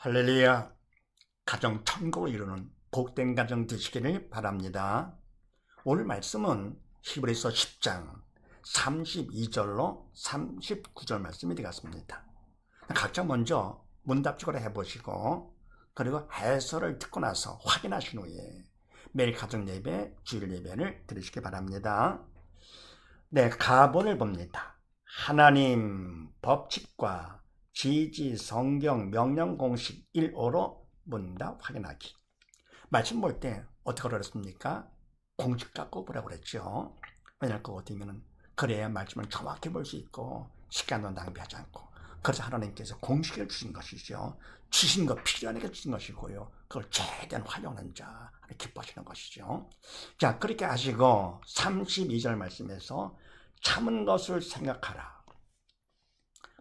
할렐루야. 가정 천국을 이루는 복된 가정 되시기를 바랍니다. 오늘 말씀은 히브리서 10장 32절로 39절 말씀이 되겠습니다. 각자 먼저 문답식으로 해보시고 그리고 해설을 듣고 나서 확인하신 후에 매일 가정 예배, 주일 예배를 드리시기 바랍니다. 네, 가본을 봅니다. 하나님 법칙과 지지, 성경, 명령 공식 1호로 문답 확인하기. 말씀 볼 때 어떻게 그랬습니까? 공식 갖고 보라고 그랬죠. 왜냐하면 그거 되면은 그래야 말씀을 정확히 볼 수 있고 시간도 낭비하지 않고. 그래서 하나님께서 공식을 주신 것이죠. 주신 거 필요하니까 주신 것이고요. 그걸 최대한 활용하는 자 기뻐하시는 것이죠. 자, 그렇게 하시고 32절 말씀에서 참은 것을 생각하라.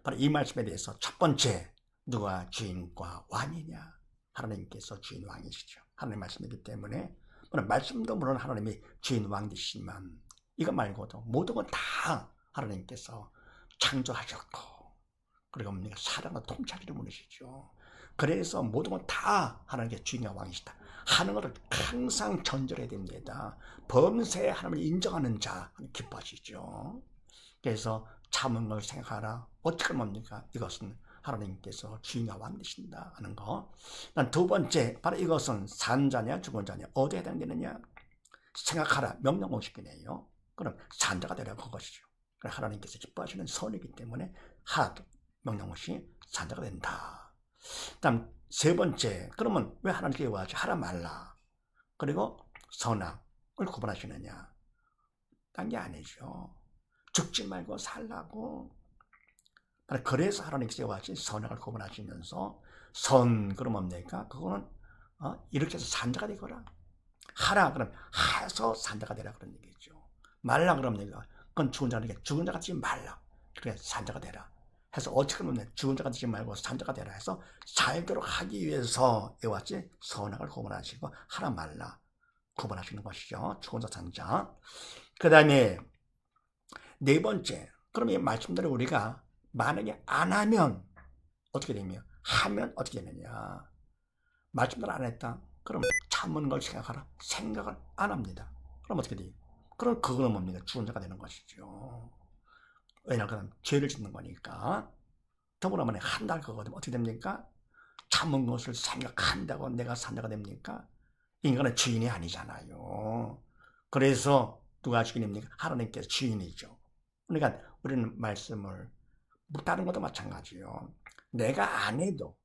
바로 이 말씀에 대해서 첫 번째, 누가 주인과 왕이냐? 하나님께서 주인 왕이시죠. 하나님 말씀이기 때문에 물론 말씀도 물론 하나님이 주인 왕이시지만 이거 말고도 모든 건 다 하나님께서 창조하셨고 그리고 사랑과 통찰이를 보내시죠. 그래서 모든 건 다 하나님께 주인과 왕이시다 하는 것을 항상 전제해야 됩니다. 범세에 하나님을 인정하는 자 기뻐하시죠. 그래서 참은 걸 생각하라. 어떻게 뭡니까? 이것은 하나님께서 주인과 왕 되신다 하는 거. 두 번째, 바로 이것은 산 자냐 죽은 자냐 어디에 해당되느냐? 생각하라. 명령공식이네요. 그럼 산자가 되라고 그것이죠. 하나님께서 기뻐하시는 선이기 때문에 하나도 명령공식 산자가 된다. 다음 세 번째, 그러면 왜 하나님께 요구하지? 하라 말라. 그리고 선악을 구분하시느냐? 딴 게 아니죠. 죽지 말고 살라고. 그래서 하나님께서 요구하신 선악을 구분하시면서 선 그럼 뭡니까? 그거는 이렇게 해서 산자가 되거라. 하라 그럼 해서 산자가 되라 그런 얘기죠. 말라 그럼 내가 그건 죽은 자니까 죽은 자가 되지 말라. 그래 산자가 되라. 해서 어떻게 하면 죽은 자가 되지 말고 산자가 되라 해서 살도록 하기 위해서 이와같이 선악을 구분하시고 하라 말라 구분하시는 것이죠. 죽은 자 산자. 그 다음에 네 번째, 그럼 이 말씀대로 우리가 만약에 안 하면 어떻게 되며 하면 어떻게 되느냐? 말씀대로 안 했다. 그럼 참은 걸 생각하라. 생각을 안 합니다. 그럼 어떻게 돼요? 그럼 그거는 뭡니까? 죽은 자가 되는 것이죠. 왜냐하면 죄를 짓는 거니까. 더불어 만약에 한다 그거거든요. 어떻게 됩니까? 참은 것을 생각한다고 내가 산자가 됩니까? 인간은 주인이 아니잖아요. 그래서 누가 주인입니까? 하나님께서 주인이죠. 그러니까 우리는 말씀을 다른 것도 마찬가지요. 내가 안 해도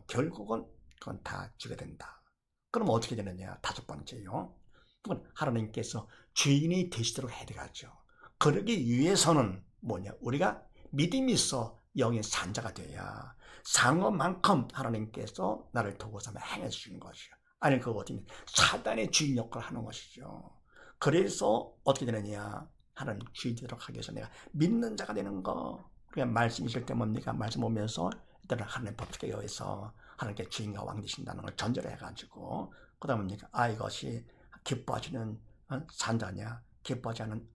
결국은 그건 다 주게 된다. 그럼 어떻게 되느냐? 다섯 번째요. 그건 하나님께서 주인이 되시도록 해야 되겠죠. 그러기 위해서는 뭐냐? 우리가 믿음이 있어 영의 산자가 돼야 상어만큼 하나님께서 나를 도구 삼아 행해 주시는 것이요. 아니 그거 어떻게 사단의 주인 역할을 하는 것이죠. 그래서 어떻게 되느냐? 하나님 주인 되도록 하기 위해서 내가 믿는 자가 되는 거. 그냥 말씀이실 때 뭡니까? 말씀 오면서 일단 하나님 법칙에 의해서 하나님께 주인과 왕 되신다는 걸 전제를 해가지고 그 다음에 뭡니까? 이것이 기뻐하시는 산자냐 기뻐하지 않은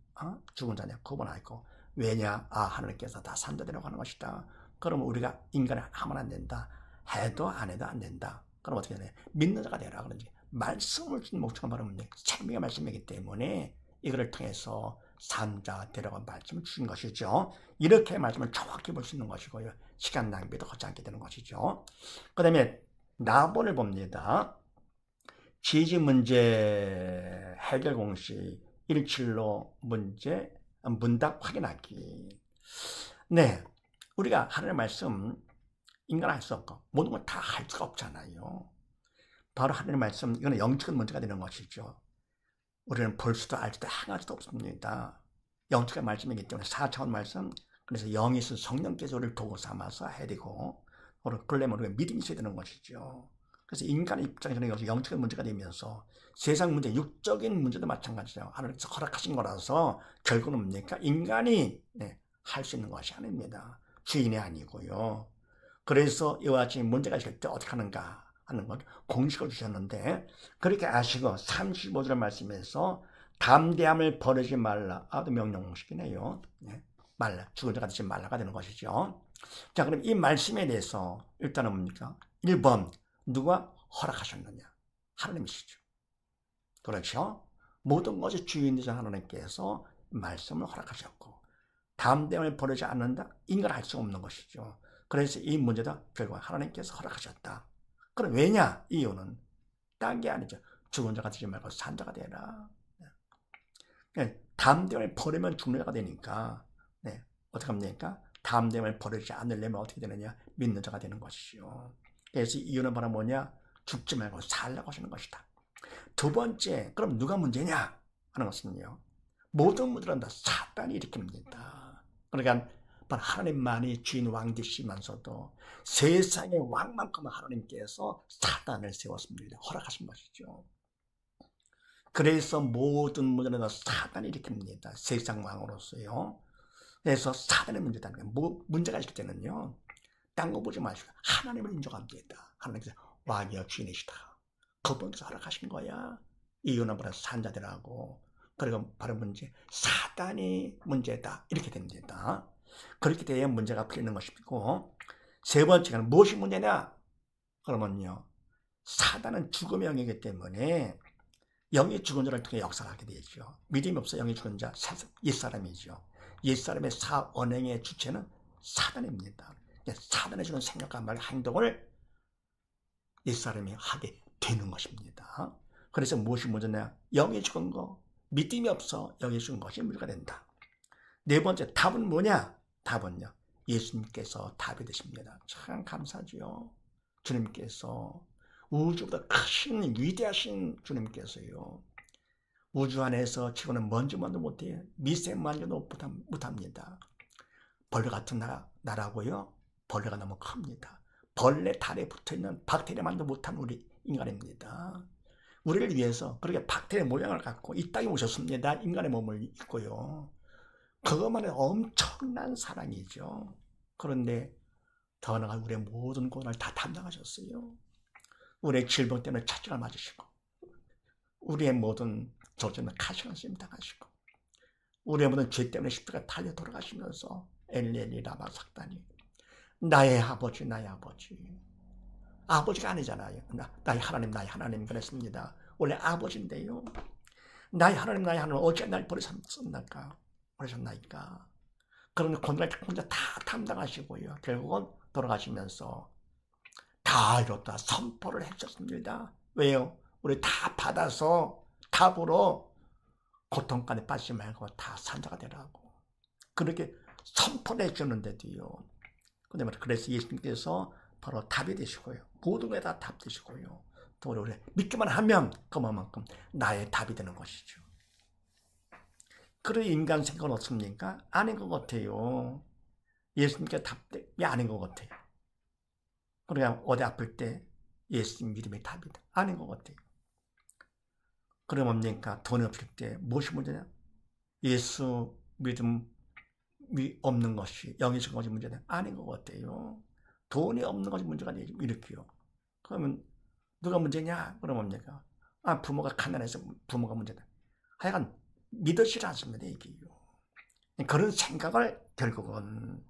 죽은 자냐 구분하고 왜냐? 하나님께서 다 산자되라고 하는 것이다. 그러면 우리가 인간을 하면 안 된다. 해도 안 해도 안 된다. 그럼 어떻게 되냐? 믿는 자가 되라 그러지. 말씀을 준 목적은 바로 뭡니까? 생명의 말씀이기 때문에 이거를 통해서 산자 되라고 말씀을 주신 것이죠. 이렇게 말씀을 정확히 볼 수 있는 것이고요. 시간 낭비도 하지 않게 되는 것이죠. 그 다음에 나본을 봅니다. 지지 문제 해결 공식 17로 문제 문답 확인하기. 네, 우리가 하나님의 말씀 인간은 할 수 없고 모든 걸 다 할 수가 없잖아요. 바로 하나님의 말씀 이거는 영적인 문제가 되는 것이죠. 우리는 볼 수도 알 수도 행할 수도 없습니다. 영적인 말씀이기 때문에 4차원 말씀. 그래서 영이 있어 성령께서 우리를 도구 삼아서 해야 되고 그러려면 우리가 믿음이 있어야 되는 것이죠. 그래서 인간의 입장에서는 이것이 영적인 문제가 되면서 세상 문제, 육적인 문제도 마찬가지죠. 하나님께서 허락하신 거라서 결국은 뭡니까? 인간이 할 수 있는 것이 아닙니다. 주인이 아니고요. 그래서 이와 같이 문제가 있을 때 어떻게 하는가 하는 걸 공식을 주셨는데 그렇게 아시고 35절 말씀에서 담대함을 버리지 말라. 명령 공식이네요. 말라. 죽은 자가 되지 말라가 되는 것이죠. 자, 그럼 이 말씀에 대해서 일단은 뭡니까? 1번 누가 허락하셨느냐? 하나님이시죠. 그렇죠? 모든 것이 주인이신 하나님께서 말씀을 허락하셨고 다음 대응을 버리지 않는다? 인간은 할 수 없는 것이죠. 그래서 이 문제도 결국 하나님께서 허락하셨다. 그럼 왜냐? 이유는 딴 게 아니죠. 죽은 자가 되지 말고 산 자가 되라. 다음 대응을 버리면 죽는 자가 되니까 어떻게 합니까? 다음 대응을 버리지 않으려면 어떻게 되느냐? 믿는 자가 되는 것이죠. 그래서 이유는 바로 뭐냐? 죽지 말고 살라고 하시는 것이다. 두 번째, 그럼 누가 문제냐? 하는 것은요. 모든 문제는 다 사단이 일으킵니다. 그러니까 바로 하나님만이 주인 왕 되시면서도 세상의 왕만큼 하나님께서 사단을 세웠습니다. 허락하신 것이죠. 그래서 모든 문제는 다 사단이 일으킵니다. 세상 왕으로서요. 그래서 사단의 문제다는 게 문제가 있을 때는요. 딴 거 보지 마시고 하나님을 인정하면 된다. 하나님께서 왕이여 주인이시다. 그분께서 허락하신 거야. 이유는 바로 산자들하고 그리고 바로 문제 사단이 문제다. 이렇게 됩니다. 그렇게 돼야 문제가 풀리는 것이고 세 번째는 무엇이 문제냐? 그러면요. 사단은 죽음의 영이기 때문에 영이 죽은 자를 통해 역사하게 되죠. 믿음이 없어 영이 죽은 자 옛사람이죠. 옛사람의 사언행의 주체는 사단입니다. 사단이 주는 생각과 말 행동을 옛사람이 하게 되는 것입니다. 그래서 무엇이 문제냐? 영이 죽은 거, 믿음이 없어 영이 죽은 것이 문제가 된다. 네 번째 답은 뭐냐? 답은요. 예수님께서 답이 되십니다. 참 감사하죠. 주님께서 우주보다 크신 위대하신 주님께서요. 우주 안에서 지구는 먼지만도 못해요. 미세먼지도 못합니다. 벌레 같은 나라고요. 벌레가 너무 큽니다. 벌레 달에 붙어있는 박테리아만도 못한 우리 인간입니다. 우리를 위해서 그렇게 박테리아 모양을 갖고 이 땅에 오셨습니다. 인간의 몸을 입고요. 그것만은 엄청난 사랑이죠. 그런데 더 나아가 우리의 모든 고난을 다 담당하셨어요. 우리의 질병 때문에 차증을 맞으시고 우리의 모든 저주는 가시관 쓰임 당하시고 우리의 모든 죄 때문에 십자가에 달려 돌아가시면서 엘리엘리 라마 삭다니 나의 아버지 나의 아버지 아버지가 아니잖아요. 나의 하나님 그랬습니다. 원래 아버지인데요. 나의 하나님 어찌 날 버리셨나이까. 그런 고난을 혼자 다 담당하시고요. 결국은 돌아가시면서 다 이뤘다 선포를 해주셨습니다. 왜요? 우리 다 받아서 답으로 고통까지 빠지지 말고 다 산자가 되라고 그렇게 선포를 해주는데도요. 그래서 예수님께서 바로 답이 되시고요. 모든 게 다 답 되시고요. 또 우리 믿기만 하면 그만큼 나의 답이 되는 것이죠. 그런 인간 생각은 없습니까? 아닌 것 같아요. 예수님께 답이 아닌 것 같아요. 그러니까 어디 아플 때 예수님 믿음이 답이다. 아닌 것 같아요. 그러면 뭡니까? 돈이 없을 때 무엇이 문제냐? 예수 믿음이 없는 것이 영이 적은 것이 문제다. 아닌 것 같아요. 돈이 없는 것이 문제가 되죠. 이렇게요. 그러면 누가 문제냐? 그러면 뭡니까? 부모가 가난해서 부모가 문제다. 하여간 믿으시지 않습니다. 이게요. 그런 생각을 결국은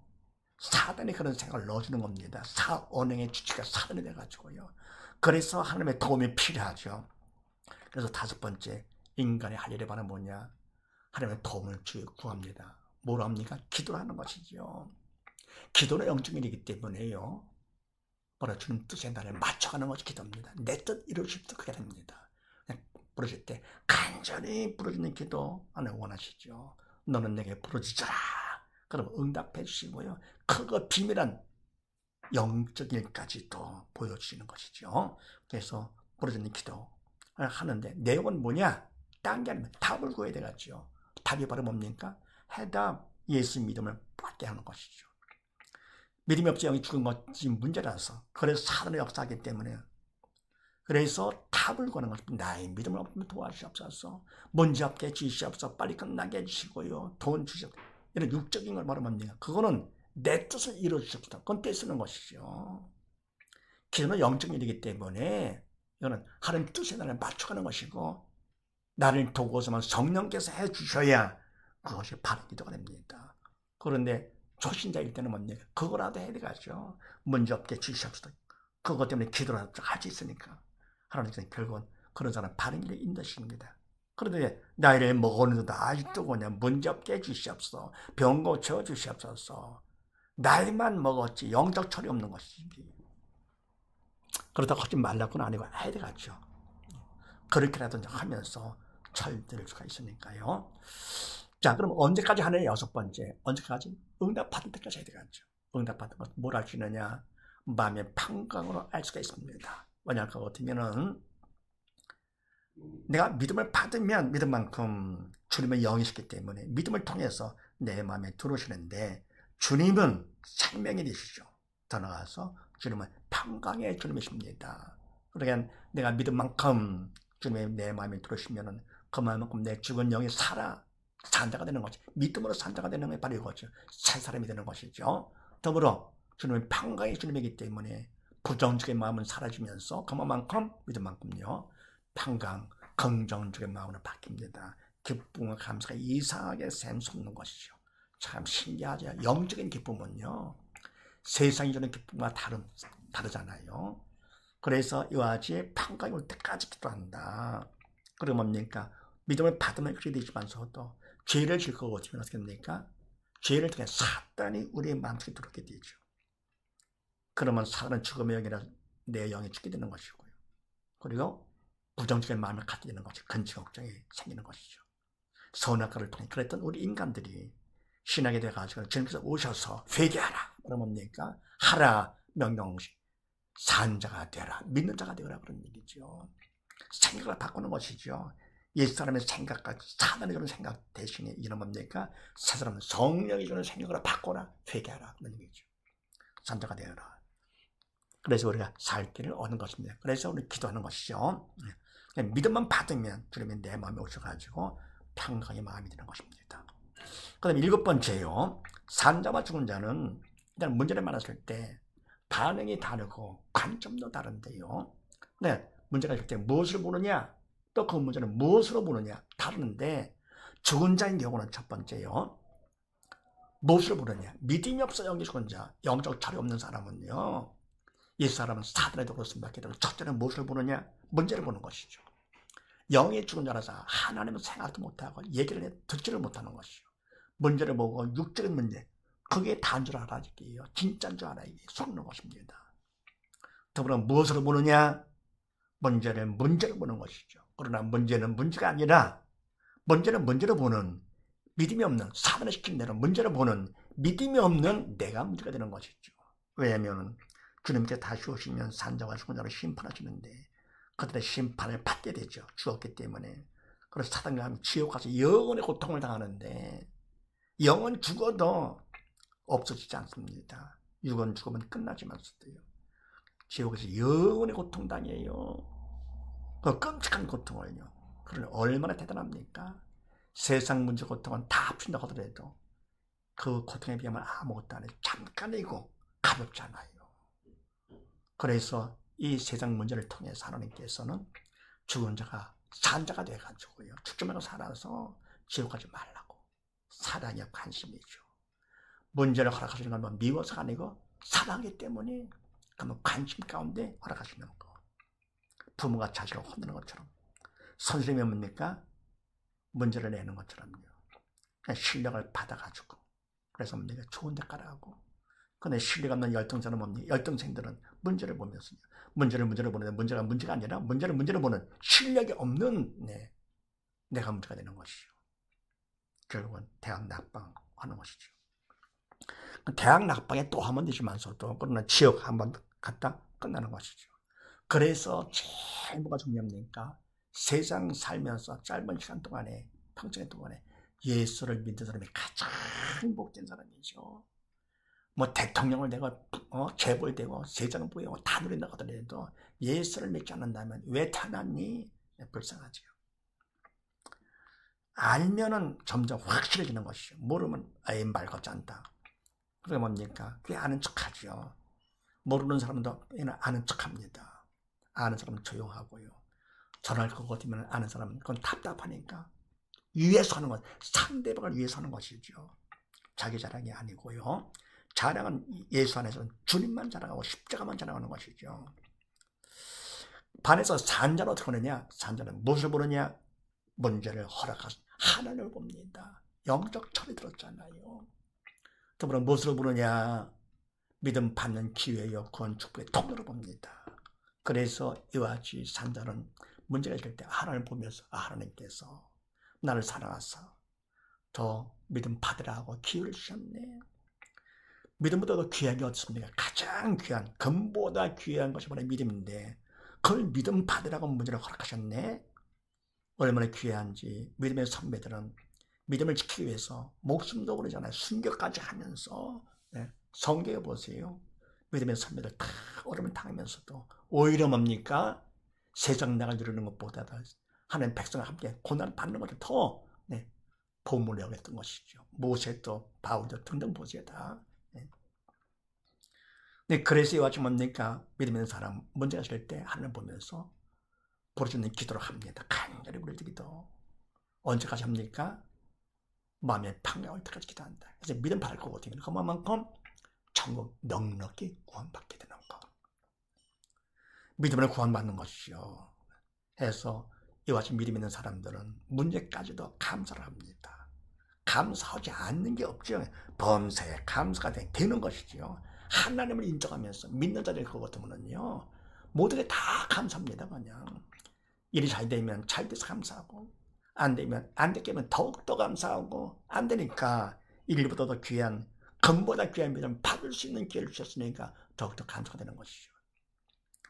사단이 그런 생각을 넣어주는 겁니다. 언행의 주체가 사단이 돼가지고요. 그래서 하나님의 도움이 필요하죠. 그래서 다섯 번째 인간의 할 일이 바로 뭐냐? 하나님의 도움을 구합니다. 뭐로 합니까? 기도를 하는 것이죠. 기도는 영적인 일이기 때문에요. 바로 주님 뜻에 나를 맞춰가는 것이 기도입니다. 내 뜻 이루십시오. 그게 됩니다. 부르실 때 간절히 부르짖는 기도 하나님 원하시죠. 너는 내게 부르짖어라. 그럼 응답해 주시고요. 그거 비밀한 영적인 일까지도 보여주시는 것이죠. 그래서 부르짖는 기도 하는데 내용은 뭐냐? 딴 게 아니면 답을 구해야 되겠죠. 답이 바로 뭡니까? 해답, 예수 믿음을 받게 하는 것이죠. 믿음이 없이 영이 죽은 것이 문제라서 그래서 사단의 역사하기 때문에 그래서 답을 구하는 것입니다. 나의 믿음을 없으면 도와주시옵소서. 문제 없게 해주시옵소서. 빨리 끝나게 해주시고요. 돈 주시옵소서. 이런 육적인 걸 말하면 됩니다. 그거는 내 뜻을 이루어주시옵소서. 그건 떼쓰는 것이죠. 기도는 영적인 일이기 때문에 이거는 하나님 뜻에 나를 맞춰가는 것이고 나를 도고서만 성령께서 해주셔야 그것이 바른 기도가 됩니다. 그런데 초신자일 때는 뭡니까? 그거라도 해야 되겠죠. 문제 없게 주시옵소서. 그것 때문에 기도를 할 수 있으니까 하나님께서 결국은 그런 사람 바른 길에 인도하십니다. 그런데 나이를 먹었는데도 아직도 그냥 문제없게 해주시옵소서. 병 고쳐 주시옵소서. 나이만 먹었지 영적 철이 없는 것이지. 그렇다고 하지 말라고는 아니고 해야 되겠죠. 그렇게라도 하면서 철들을 수가 있으니까요. 자, 그럼 언제까지 하느냐? 6번째. 언제까지? 응답받을 때까지 해야 되겠죠. 응답받은 것 뭘 알 수 있느냐? 마음의 평강으로 알 수가 있습니다. 왜냐하면 그거 같으면은 내가 믿음을 받으면 믿음만큼 주님의 영이시기 때문에 믿음을 통해서 내 마음에 들어오시는데 주님은 생명이 되시죠. 더 나아가서 주님은 평강의 주님이십니다. 그러니까 내가 믿음만큼 주님의 내 마음에 들어오시면은 그 마음만큼 내 죽은 영이 산자가 되는 것이 믿음으로 산자가 되는 게 바로 이거죠. 새 사람이 되는 것이죠. 더불어 주님은 평강의 주님이기 때문에 부정적인 마음은 사라지면서 그만큼 믿음만큼요. 평강, 긍정적인 마음으로 바뀝니다. 기쁨과 감사가 이상하게 샘솟는 것이죠. 참 신기하죠. 영적인 기쁨은요. 세상이 주는 기쁨과 다르잖아요. 그래서 이와 같이 평강이 올 때까지 기도한다. 그러면 뭡니까? 믿음을 받으면 그렇게 되지만서도 죄를 질 거고 어떻게 됩니까? 죄를 통해 사단이 우리의 마음속에 들어오게 되죠. 그러면 사단은 죽음의 영이라 내 영이 죽게 되는 것이고요. 그리고 부정적인 마음을 갖게 되는 것이 근심 걱정이 생기는 것이죠. 선악과를 통해 그랬던 우리 인간들이 신하게 돼가지고 주님께서 오셔서 회개하라. 그러면 뭡니까? 하라 명령식 산자가 되라. 믿는 자가 되라 그런 얘기죠. 생각을 바꾸는 것이죠. 옛사람의 생각과 사단이 주는 생각 대신에 이는 뭡니까? 새 사람은 성령이 주는 생각으로 바꿔라. 회개하라. 그런 얘기죠. 산자가 되어라. 그래서 우리가 살 길을 얻는 것입니다. 그래서 우리 기도하는 것이죠. 믿음만 받으면 주님이 내 마음에 오셔가지고 평강의 마음이 되는 것입니다. 그 다음에 7번째요. 산자와 죽은 자는 일단 문제를 만났을 때 반응이 다르고 관점도 다른데요. 네, 문제가 있을 때 무엇을 보느냐, 또 그 문제는 무엇으로 보느냐 다른데 죽은 자인 경우는 첫 번째요. 무엇을 보느냐, 믿음이 없어 영이 죽은 자, 영적 철이 없는 사람은요. 이 사람은 사단에도 그렇습니다. 첫째는 무엇을 보느냐, 문제를 보는 것이죠. 영이 죽은 자라서 하나님은 생각도 못하고 얘기를 듣지를 못하는 것이죠. 문제를 보고 육적인 문제, 그게 다인 줄 알아, 이게요. 진짜인 줄 알아, 이게 속는 것입니다. 더불어 무엇으로 보느냐? 문제를 보는 것이죠. 그러나 문제는 문제가 아니라 문제는 문제로 보는 믿음이 없는, 사단을 시킨 대로 문제를 보는 믿음이 없는 내가 문제가 되는 것이죠. 왜냐하면 주님께 다시 오시면 산자와 죽은 자를 심판하시는데 그들의 심판을 받게 되죠. 죽었기 때문에. 그래서 사단과 함께 지옥 가서 영원의 고통을 당하는데 영은 죽어도 없어지지 않습니다. 육은 죽으면 끝나지만서도요. 지옥에서 영원의 고통 당해요. 그 끔찍한 고통을요. 그러니 얼마나 대단합니까? 세상 문제 고통은 다 합친다고 하더라도 그 고통에 비하면 아무것도 아니에요. 잠깐이고 가볍잖아요. 그래서 이 세상 문제를 통해서 하나님께서는 죽은 자가 산자가 돼가지고요. 죽지 말고 살아서 지옥 가지 말라고. 사랑의 관심이죠. 문제를 허락하시는 건 미워서가 아니고 사랑하기 때문에 그러면 관심 가운데 허락하시는 거. 부모가 자식을 혼내는 것처럼 선생님이 뭡니까? 문제를 내는 것처럼요. 실력을 받아가지고 그래서 뭡니까? 좋은 데 가라고. 근데 실력 없는 열등자는 뭡니까? 열등생들은 문제를 보면서 문제를 보는데 문제가 문제가 아니라 문제를 보는 실력이 없는 내가 문제가 되는 것이죠. 결국은 대학 낙방하는 것이죠. 대학 낙방에 또 한 번 되지만서도 그러나 지옥 한 번 갔다 끝나는 것이죠. 그래서 제일 뭐가 중요합니까? 세상 살면서 짧은 시간 동안에 평생 동안에 예수를 믿는 사람이 가장 복된 사람이죠. 뭐 대통령을 되고 재벌 되고 세상 부여고 다 누린다고 하더라도 예수를 믿지 않는다면 왜 태어났니? 불쌍하죠. 알면은 점점 확실해지는 것이죠. 모르면 아예 말 같지 않다. 그게 뭡니까? 그게 아는 척하죠. 모르는 사람도 아는 척합니다. 아는 사람은 조용하고요. 전할 것 같으면 아는 사람은 그건 답답하니까 위해서 하는 것, 상대방을 위해서 하는 것이죠. 자기 자랑이 아니고요. 자랑은 예수 안에서는 주님만 자랑하고 십자가만 자랑하는 것이죠. 반에서 산자는 어떻게 하느냐? 산자는 무엇을 보느냐? 문제를 허락하신 하나님을 봅니다. 영적 철이 들었잖아요. 더불어 무엇으로 보느냐? 믿음 받는 기회요 구원 축복의 통로로 봅니다. 그래서 이와 같이 산자는 문제가 있을 때 하나님을 보면서 하나님께서 나를 사랑하사 더 믿음 받으라고 기회를 주셨네. 믿음보다도 귀한 게 어떻습니까? 가장 귀한, 금보다 귀한 것이 바로 믿음인데 그걸 믿음 받으라고 문제를 허락하셨네. 얼마나 귀한지 믿음의 선배들은 믿음을 지키기 위해서 목숨도 그러잖아요. 순교까지 하면서 성경에 보세요. 믿음의 선배들 다 어려움을 당하면서도 오히려 뭡니까? 세상 나갈 누리는 것보다도 하나님 백성과 함께 고난을 받는 것을 더 보물을 여겼던 것이죠. 모세도 바울도 등등 보세요. 다. 그래서 이와 같이 뭡니까? 믿음 있는 사람 문제가 있을 때 하나님 보면서 부르짖는 기도를 합니다. 간절히 부르짖기도. 언제까지 합니까? 마음의 평강을 때까지 기도한다. 그래서 믿음 받을 거거든요. 그만큼 천국 넉넉히 구원받게 되는 것. 믿음을 구원받는 것이죠. 해서 이와 같이 믿음 있는 사람들은 문제까지도 감사를 합니다. 감사하지 않는 게 없죠. 범사에 감사가 되는 것이죠. 하나님을 인정하면서 믿는 자들 것 같으면요 모두가 다 감사합니다. 그냥 일이 잘 되면 잘 돼서 감사하고 안 되면 안 되면 더욱더 감사하고 안 되니까 일보다 더 귀한 금보다 귀한 믿음을 받을 수 있는 기회를 주셨으니까 더욱더 감사가 되는 것이죠.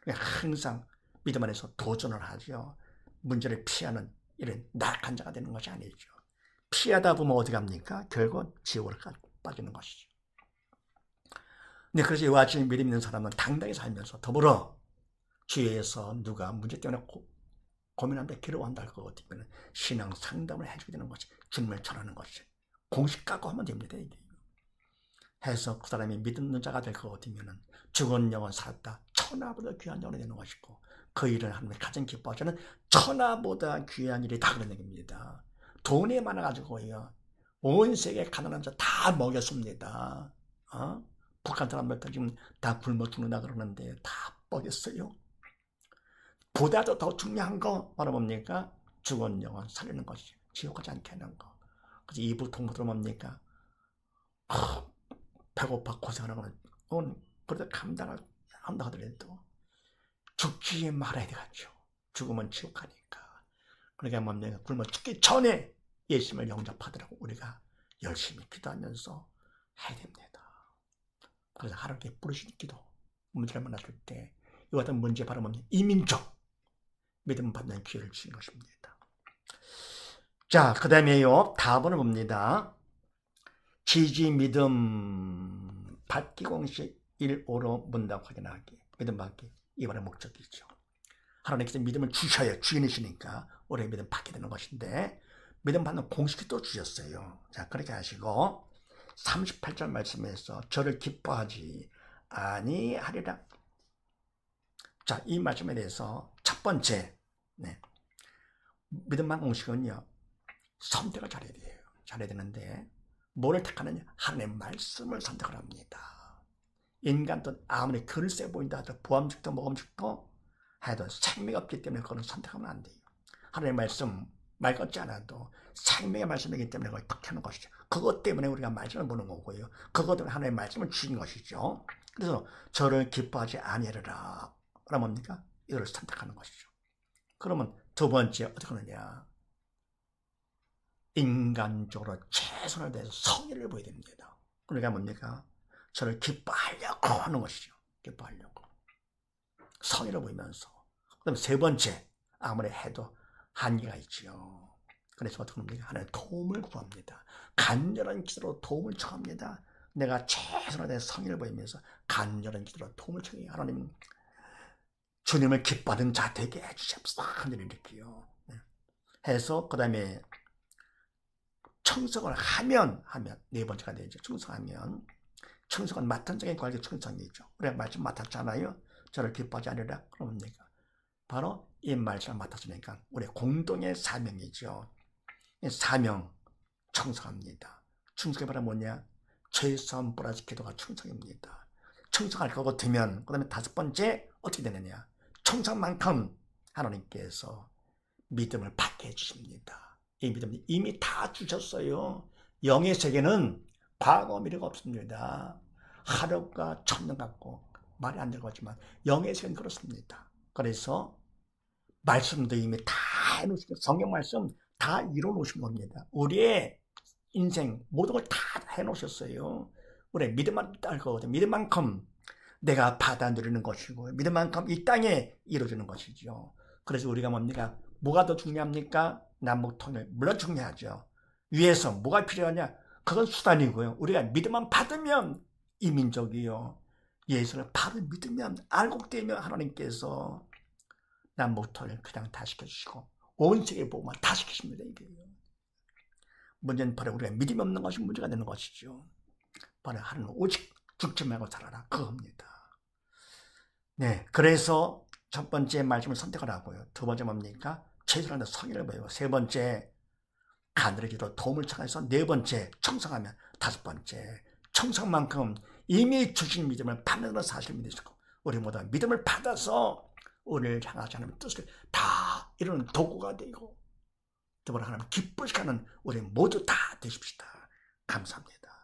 항상 믿음 안에서 도전을 하죠. 문제를 피하는 이런 낙한 자가 되는 것이 아니죠. 피하다 보면 어디 갑니까? 결국 지옥으로 빠지는 것이죠. 그래서 이와 같이 믿음 있는 사람은 당당히 살면서 더불어 주위에서 누가 문제 때문에 고민한다, 괴로워한다 할 것 같으면 신앙 상담을 해주게 되는 것이 주님을 전하는 것이 공식 갖고 하면 됩니다. 이게. 해서 그 사람이 믿는 자가 될 것 같으면 죽은 영혼 살았다. 천하보다 귀한 영혼이 되는 것이고 그 일을 하나님이 가장 기뻐하시는 천하보다 귀한 일이 다 그런 얘기입니다. 돈이 많아가지고요. 온 세계 가난한 자 다 먹였습니다. 북한 사람들 지금 다 굶어 죽는다 그러는데 다 먹였어요. 보다도 더 중요한 거 바로 뭡니까? 죽은 영혼 살리는 것이 지옥 가지 않게 하는 거. 그래서 이부 통보들 뭡니까? 배고파 고생하는 건 그래도 감당을 한다 하더라도 죽지 말아야 되겠죠. 죽으면 지옥 가니까. 그러니까 뭡니까? 굶어 죽기 전에 예수님을 영접하더라고 우리가 열심히 기도하면서 해야 됩니다. 그래서 하나님께 부르시는 기도, 문제를 만났을 때 이 같은 문제 바로 뭡니까? 이민족 믿음 받는 기회를 주신 것입니다. 자, 그 다음에요. 답은 뭡니다. 지지 믿음 받기 공식 1호로 문답 확인하기. 믿음 받기. 이번의 목적이죠. 하나님께서 믿음을 주셔야 주인이시니까 우리의 믿음 받게 되는 것인데 믿음 받는 공식이 또 주셨어요. 자, 그렇게 하시고 38절 말씀에서 저를 기뻐하지 아니하리라. 자, 이 말씀에 대해서 첫 번째 믿음 받는 공식은요. 선택을 잘해야 돼요. 잘해야 되는데 뭐를 택하느냐? 하나님의 말씀을 선택을 합니다. 인간도 아무리 글쎄 보인다 하더라도 보암직도 모험직도 해도 생명이 없기 때문에 그거는 선택하면 안 돼요. 하나님의 말씀 말 같지 않아도 생명의 말씀이기 때문에 그걸 택하는 것이죠. 그것 때문에 우리가 말씀을 보는 거고요. 그것 때문에 하나님의 말씀을 주신 것이죠. 그래서 저를 기뻐하지 아니하리라. 그럼 뭡니까? 이걸 선택하는 것이죠. 그러면 두 번째 어떻게 하느냐? 인간적으로 최선을 다해서 성의를 보여야 됩니다. 그러니까 뭡니까? 저를 기뻐하려고 하는 것이죠. 기뻐하려고. 성의를 보이면서. 그다음 세 번째, 아무리 해도 한계가 있지요. 그래서 어떻게 합니까? 하나님의 도움을 구합니다. 간절한 기도로 도움을 청합니다. 내가 최선을 다해서 성의를 보이면서 간절한 기도로 도움을 청해요. 하나님, 주님을 기뻐하는 자 되게 해주십시오. 이렇게요. 해서 그 다음에 청성을 하면 네 번째가 되죠. 청성은 마탄적인 관계 청성이죠. 우리가 말씀 맡았잖아요. 저를 기뻐하지 않으라. 그러면 내가 바로 이 말씀을 맡았으니까 우리 공동의 사명이죠. 사명 청성합니다. 충성이 바로 뭐냐? 최소한 플러스 기도가 충성입니다. 충성할 것 같으면 그 다음에 다섯 번째 어떻게 되느냐, 충성만큼 하나님께서 믿음을 받게 해주십니다. 이 믿음은 이미 다 주셨어요. 영의 세계는 과거 미래가 없습니다. 하루가 천년 같고 말이 안 되는 거지만 영의 세계는 그렇습니다. 그래서 말씀도 이미 다 해놓으시고 성경 말씀 다 이뤄놓으신 겁니다. 우리의 인생 모든 걸 다 해놓으셨어요. 우리 믿음만 딸 거거든요. 믿음만큼 내가 받아 누리는 것이고 믿음만큼 이 땅에 이루어지는 것이죠. 그래서 우리가 뭡니까? 뭐가 더 중요합니까? 남북통일 물론 중요하죠. 위에서 뭐가 필요하냐? 그건 수단이고요. 우리가 믿음만 받으면 이 민족이요, 예수를 바로 믿으면 알고 되면 하나님께서 남북통일 그냥 다 시켜주시고 온 세계 복음을 다 시키십니다. 이게요. 문제는 바로 우리가 믿음이 없는 것이 문제가 되는 것이죠. 바로 하나님 오직 죽지 말고 살아라, 그겁니다. 네, 그래서 첫 번째 말씀을 선택을 하고요. 두 번째 뭡니까? 최선을 성의를 보이고, 세 번째 간절히 기도 도움을 청해서, 네 번째 청성하면, 다섯 번째 청성만큼 이미 주신 믿음을 받는 사실을 믿으시고, 우리 모두 믿음을 받아서 우리를 향하지 않으면 뜻을 다 이루는 도구가 되고, 더불어 하나님 기쁘시게 하는 우리 모두 다 되십시다. 감사합니다.